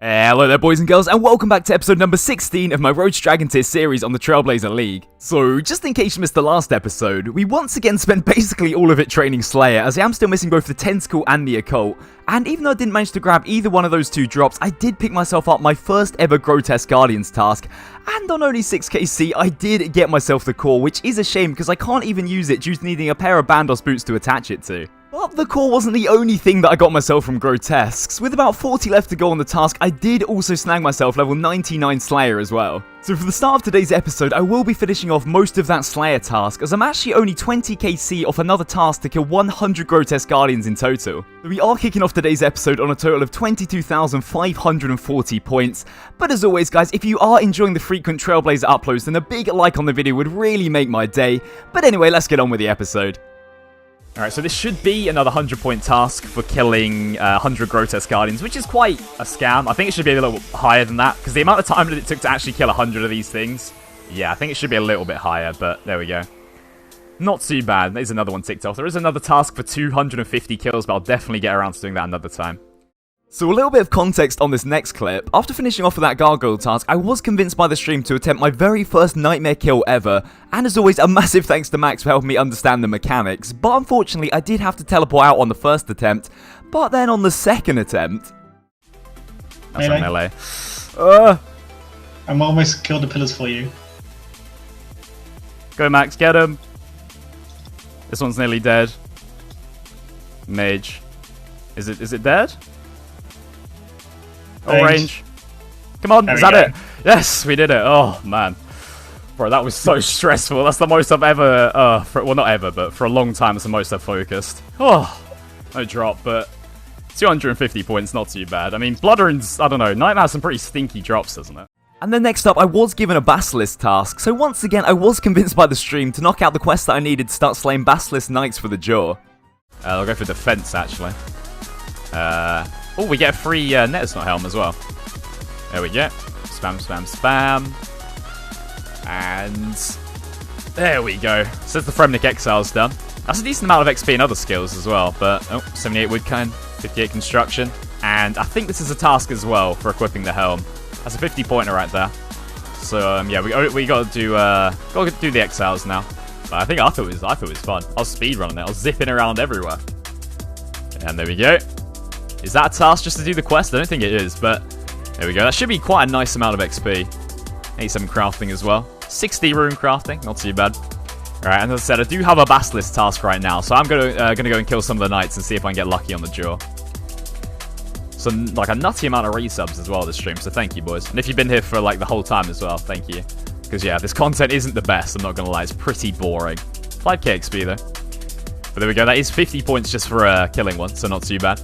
Hello there boys and girls, and welcome back to episode number 16 of my Road to Dragon Tier series on the Trailblazer League. So, just in case you missed the last episode, we once again spent basically all of it training Slayer, as I am still missing both the Tentacle and the Occult. And even though I didn't manage to grab either one of those two drops, I did pick myself up my first ever Grotesque Guardians task. And on only 6kc, I did get myself the core, which is a shame because I can't even use it due to needing a pair of Bandos boots to attach it to. But the core wasn't the only thing that I got myself from Grotesques. With about 40 left to go on the task, I did also snag myself level 99 Slayer as well. So for the start of today's episode, I will be finishing off most of that Slayer task, as I'm actually only 20kc off another task to kill 100 Grotesque Guardians in total. So we are kicking off today's episode on a total of 22,540 points. But as always guys, if you are enjoying the frequent Trailblazer uploads, then a big like on the video would really make my day. But anyway, let's get on with the episode. Alright, so this should be another 100-point task for killing 100 Grotesque Guardians, which is quite a scam. I think it should be a little higher than that, because the amount of time that it took to actually kill 100 of these things, yeah, I think it should be a little bit higher, but there we go. Not too bad. There's another one ticked off. There is another task for 250 kills, but I'll definitely get around to doing that another time. So a little bit of context on this next clip. After finishing off with that gargoyle task, I was convinced by the stream to attempt my very first nightmare kill ever, and as always, a massive thanks to Max for helping me understand the mechanics, but unfortunately I did have to teleport out on the first attempt, but then on the second attempt... That's a melee. I'm almost killed the pillars for you. Go Max, get him! This one's nearly dead. Mage. Is it dead? Oh, range. Come on, is that it? Yes, we did it. Oh, man. Bro, that was so stressful. That's the most I've ever, well, not ever, but for a long time, it's the most I've focused. Oh, no drop, but 250 points, not too bad. I mean, Bloodrune's, I don't know, Nightmare has some pretty stinky drops, doesn't it? And then next up, I was given a Basilisk task, so once again, I was convinced by the stream to knock out the quest that I needed to start slaying Basilisk Knights for the jaw. I'll go for defense, actually. Oh, we get a free Netter's Knot helm as well. There we go. Spam, spam, spam. And there we go. So the Fremnik Exile's done. That's a decent amount of XP and other skills as well. But, oh, 78 Woodkind, 58 Construction. And I think this is a task as well for equipping the helm. That's a 50-pointer right there. So, yeah, we got to do the Exiles now. But I thought it was fun. I was speedrunning it. I was zipping around everywhere. And there we go. Is that a task just to do the quest? I don't think it is, but there we go. That should be quite a nice amount of XP. 87 crafting as well. 60 rune crafting, not too bad. Alright, and as I said, I do have a Basilisk task right now, so I'm gonna go and kill some of the knights and see if I can get lucky on the jaw. So, like, a nutty amount of resubs as well this stream, so thank you, boys. And if you've been here for, like, the whole time as well, thank you. Because, yeah, this content isn't the best, I'm not gonna lie. It's pretty boring. 5k XP, though. But there we go. That is 50 points just for killing one, so not too bad.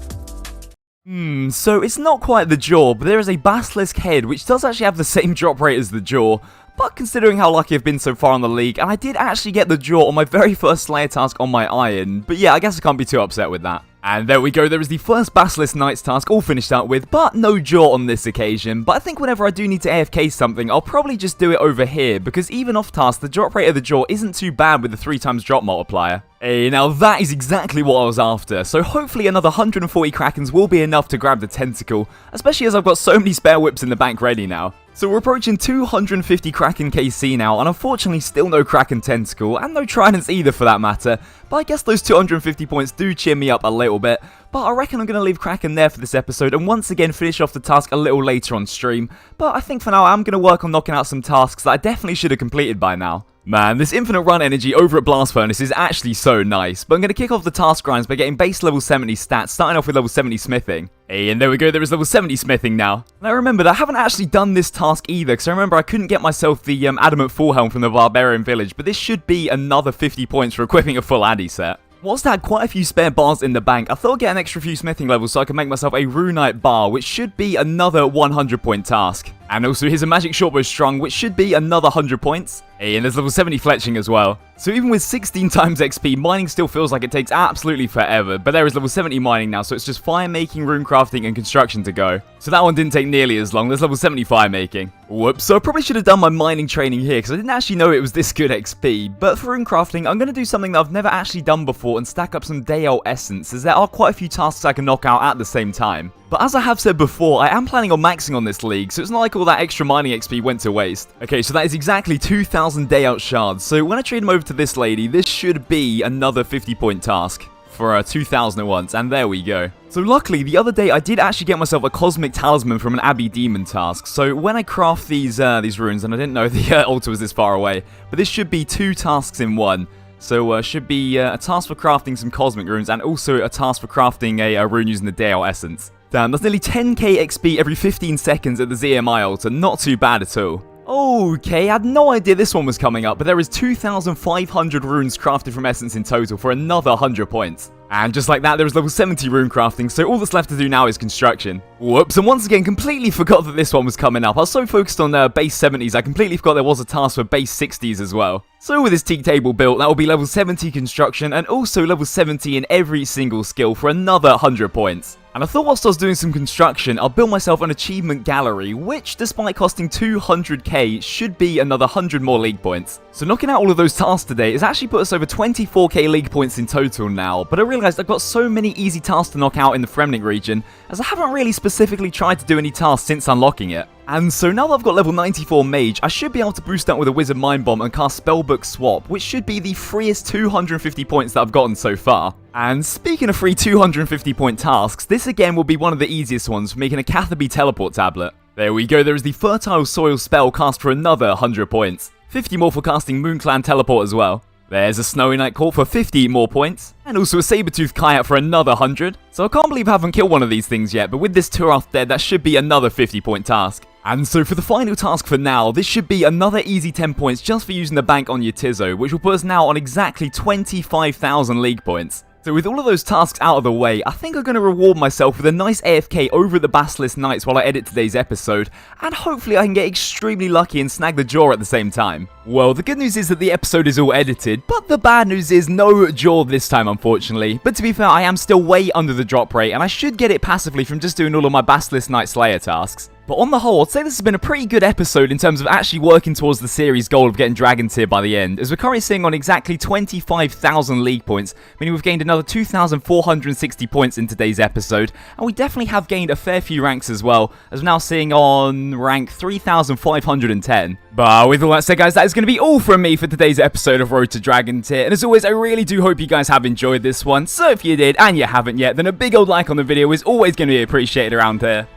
So it's not quite the jaw, but there is a Basilisk head, which does actually have the same drop rate as the jaw. But considering how lucky I've been so far on the league, and I did actually get the jaw on my very first Slayer task on my iron, but yeah, I guess I can't be too upset with that. And there we go, there is the first Basilisk Knights task all finished out with, but no jaw on this occasion. But I think whenever I do need to AFK something, I'll probably just do it over here, because even off task, the drop rate of the jaw isn't too bad with the 3x drop multiplier. Hey, now that is exactly what I was after, so hopefully another 140 Krakens will be enough to grab the Tentacle, especially as I've got so many spare whips in the bank ready now. So we're approaching 250 Kraken KC now, and unfortunately still no Kraken Tentacle, and no Tridents either for that matter, but I guess those 250 points do cheer me up a little bit. But I reckon I'm going to leave Kraken there for this episode and once again finish off the task a little later on stream, but I think for now I'm going to work on knocking out some tasks that I definitely should have completed by now. Man, this infinite run energy over at Blast Furnace is actually so nice, but I'm going to kick off the task grinds by getting base level 70 stats, starting off with level 70 smithing. Hey, and there we go, there is level 70 smithing now. And I remembered I haven't actually done this task either, because I remember I couldn't get myself the Adamant Full Helm from the Barbarian Village, but this should be another 50 points for equipping a full Addy set. Whilst I had quite a few spare bars in the bank, I thought I'd get an extra few smithing levels so I can make myself a Runite bar, which should be another 100-point task. And also here's a magic shortbow strung, which should be another 100 points. Hey, and there's level 70 fletching as well. So even with 16 times XP, mining still feels like it takes absolutely forever, but there is level 70 mining now, so it's just fire making, rune crafting, and construction to go. So that one didn't take nearly as long. There's level 70 fire making. Whoops, so I probably should have done my mining training here because I didn't actually know it was this good XP, but for rune crafting, I'm going to do something that I've never actually done before and stack up some day old essence, as there are quite a few tasks I can knock out at the same time. But as I have said before, I am planning on maxing on this league, so it's not like all that extra mining XP went to waste. Okay, so that is exactly 2,000 day out shards, so when I trade them over to this lady, this should be another 50-point task. For 2,000 at once, and there we go. So luckily, the other day I did actually get myself a cosmic talisman from an Abbey Demon task. So when I craft these runes, and I didn't know the altar was this far away, but this should be 2 tasks in one. So should be a task for crafting some cosmic runes, and also a task for crafting a rune using the Dale essence. Damn, that's nearly 10k XP every 15 seconds at the ZMI altar, not too bad at all. Okay, I had no idea this one was coming up, but there is 2,500 runes crafted from Essence in total for another 100 points. And just like that, there is level 70 rune crafting, so all that's left to do now is construction. Whoops, and once again, completely forgot that this one was coming up. I was so focused on base 70s, I completely forgot there was a task for base 60s as well. So with this teak table built, that will be level 70 construction, and also level 70 in every single skill for another 100 points. And I thought whilst I was doing some construction, I'll build myself an achievement gallery, which, despite costing 200k, should be another 100 more league points. So knocking out all of those tasks today has actually put us over 24k league points in total now, but I realised I've got so many easy tasks to knock out in the Fremnik region, as I haven't really specifically tried to do any tasks since unlocking it. And so now that I've got level 94 Mage, I should be able to boost up with a Wizard Mind Bomb and cast Spellbook Swap, which should be the freest 250 points that I've gotten so far. And speaking of free 250 point tasks, this again will be one of the easiest ones for making a Catherby Teleport Tablet. There we go, there is the Fertile Soil spell cast for another 100 points. 50 more for casting Moonclan Teleport as well. There's a Snowy Night Court for 50 more points, and also a Sabertooth Kayak for another 100. So I can't believe I haven't killed one of these things yet, but with this Turath dead, that should be another 50 point task. And so for the final task for now, this should be another easy 10 points just for using the bank on your Tizo, which will put us now on exactly 25,000 league points. So with all of those tasks out of the way, I think I'm going to reward myself with a nice AFK over at the Basilisk Knights while I edit today's episode, and hopefully I can get extremely lucky and snag the jaw at the same time. Well, the good news is that the episode is all edited, but the bad news is no jaw this time, unfortunately. But to be fair, I am still way under the drop rate, and I should get it passively from just doing all of my Basilisk Knight Slayer tasks. But on the whole, I'd say this has been a pretty good episode in terms of actually working towards the series goal of getting Dragon Tier by the end, as we're currently sitting on exactly 25,000 league points, meaning we've gained another 2,460 points in today's episode, and we definitely have gained a fair few ranks as well, as we're now sitting on rank 3,510. But with all that said, guys, that is going to be all from me for today's episode of Road to Dragon Tier, and as always, I really do hope you guys have enjoyed this one, so if you did, and you haven't yet, then a big old like on the video is always going to be appreciated around here.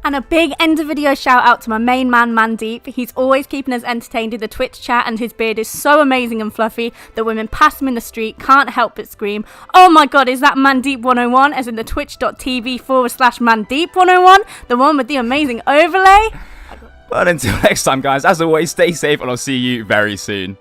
And a big end of video shout out to my main man Mandeep. He's always keeping us entertained in the Twitch chat, and his beard is so amazing and fluffy that women pass him in the street can't help but scream, "Oh my god, is that Mandeep 101?" as in the twitch.tv/Mandeep101, the one with the amazing overlay. But until next time, guys, as always, stay safe and I'll see you very soon.